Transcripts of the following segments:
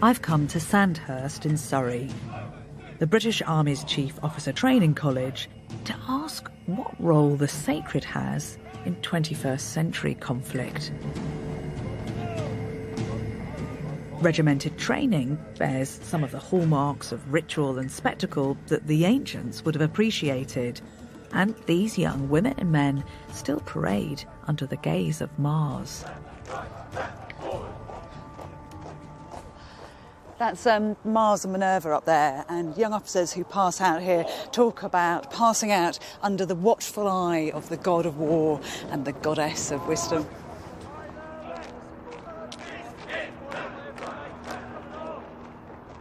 I've come to Sandhurst in Surrey, the British Army's Chief Officer Training College, to ask what role the sacred has in 21st century conflict. Regimented training bears some of the hallmarks of ritual and spectacle that the ancients would have appreciated, and these young women and men still parade under the gaze of Mars. That's Mars and Minerva up there, and young officers who pass out here talk about passing out under the watchful eye of the god of war and the goddess of wisdom.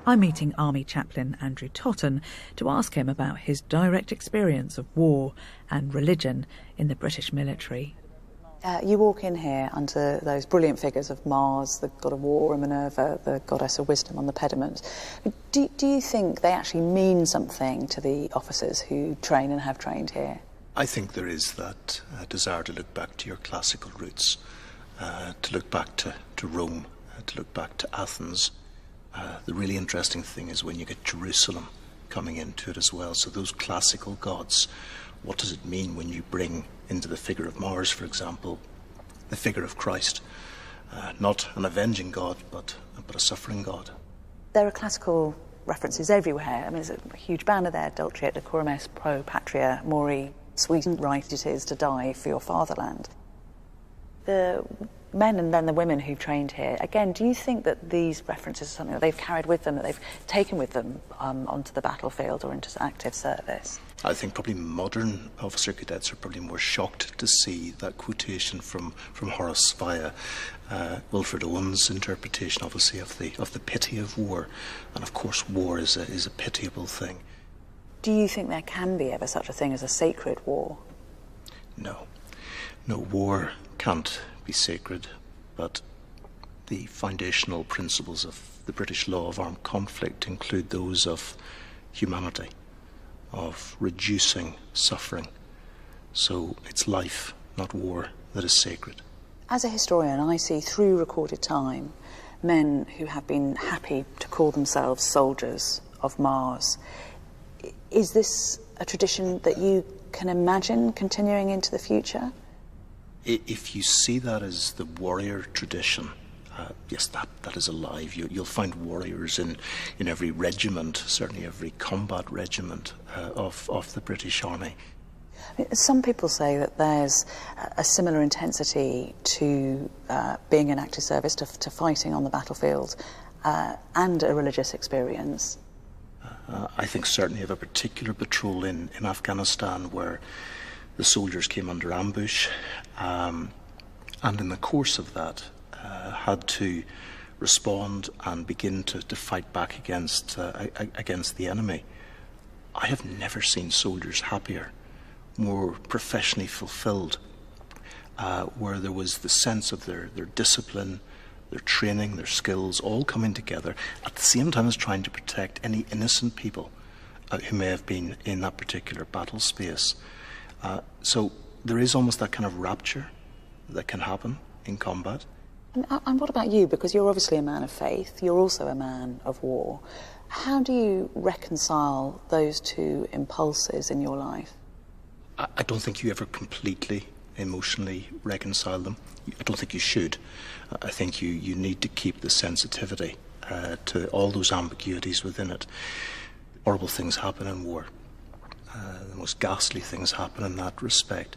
I'm meeting Army Chaplain Andrew Totten to ask him about his direct experience of war and religion in the British military. You walk in here under those brilliant figures of Mars, the god of war, and Minerva, the goddess of wisdom, on the pediment. Do you think they actually mean something to the officers who train and have trained here? I think there is that desire to look back to your classical roots, to look back to Rome, to look back to Athens. The really interesting thing is when you get Jerusalem coming into it as well. So those classical gods, what does it mean when you bring into the figure of Mars, for example, the figure of Christ? Not an avenging God, but a suffering God. There are classical references everywhere. I mean, there's a huge banner there, Dulce et decorum est pro patria mori, sweet and right it is to die for your fatherland. The men and then the women who've trained here, again, do you think that these references are something that they've carried with them, that they've taken with them onto the battlefield or into active service? I think probably modern officer cadets are probably more shocked to see that quotation from Horace via Wilfred Owen's interpretation, obviously, of the pity of war. And of course, war is a pitiable thing. Do you think there can be ever such a thing as a sacred war? No. No, war can't be sacred, but the foundational principles of the British law of armed conflict include those of humanity, of reducing suffering. So it's life, not war, that is sacred. As a historian, I see through recorded time men who have been happy to call themselves soldiers of Mars. Is this a tradition that you can imagine continuing into the future? If you see that as the warrior tradition, yes, that is alive. You'll find warriors in every regiment, certainly every combat regiment of the British Army. Some people say that there's a similar intensity to being in active service, to fighting on the battlefield, and a religious experience. I think certainly of a particular patrol in Afghanistan where the soldiers came under ambush, and in the course of that had to respond and begin to fight back against the enemy. I have never seen soldiers happier, more professionally fulfilled, where there was the sense of their discipline, their training, their skills, all coming together at the same time as trying to protect any innocent people who may have been in that particular battle space. So there is almost that kind of rapture that can happen in combat. And what about you? Because you're obviously a man of faith, you're also a man of war. How do you reconcile those two impulses in your life? I don't think you ever completely emotionally reconcile them. I don't think you should. I think you need to keep the sensitivity to all those ambiguities within it. Horrible things happen in war. The most ghastly things happen in that respect.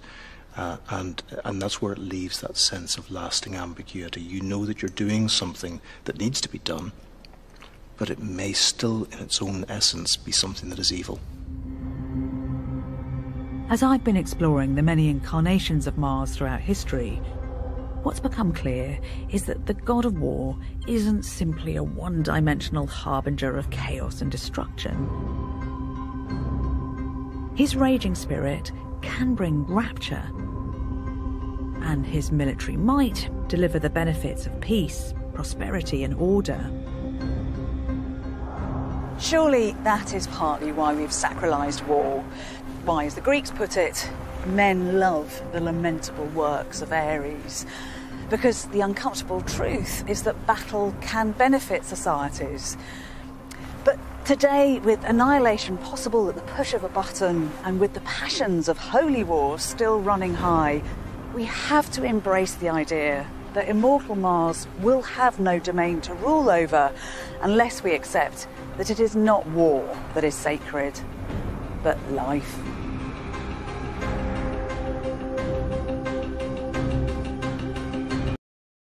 And that's where it leaves that sense of lasting ambiguity. You know that you're doing something that needs to be done, but it may still, in its own essence, be something that is evil. As I've been exploring the many incarnations of Mars throughout history, what's become clear is that the god of war isn't simply a one-dimensional harbinger of chaos and destruction. His raging spirit can bring rapture, and his military might deliver the benefits of peace, prosperity and order. Surely that is partly why we've sacralised war. Why, as the Greeks put it, men love the lamentable works of Ares. because the uncomfortable truth is that battle can benefit societies. But today, with annihilation possible at the push of a button, and with the passions of holy wars still running high, we have to embrace the idea that immortal Mars will have no domain to rule over unless we accept that it is not war that is sacred, but life.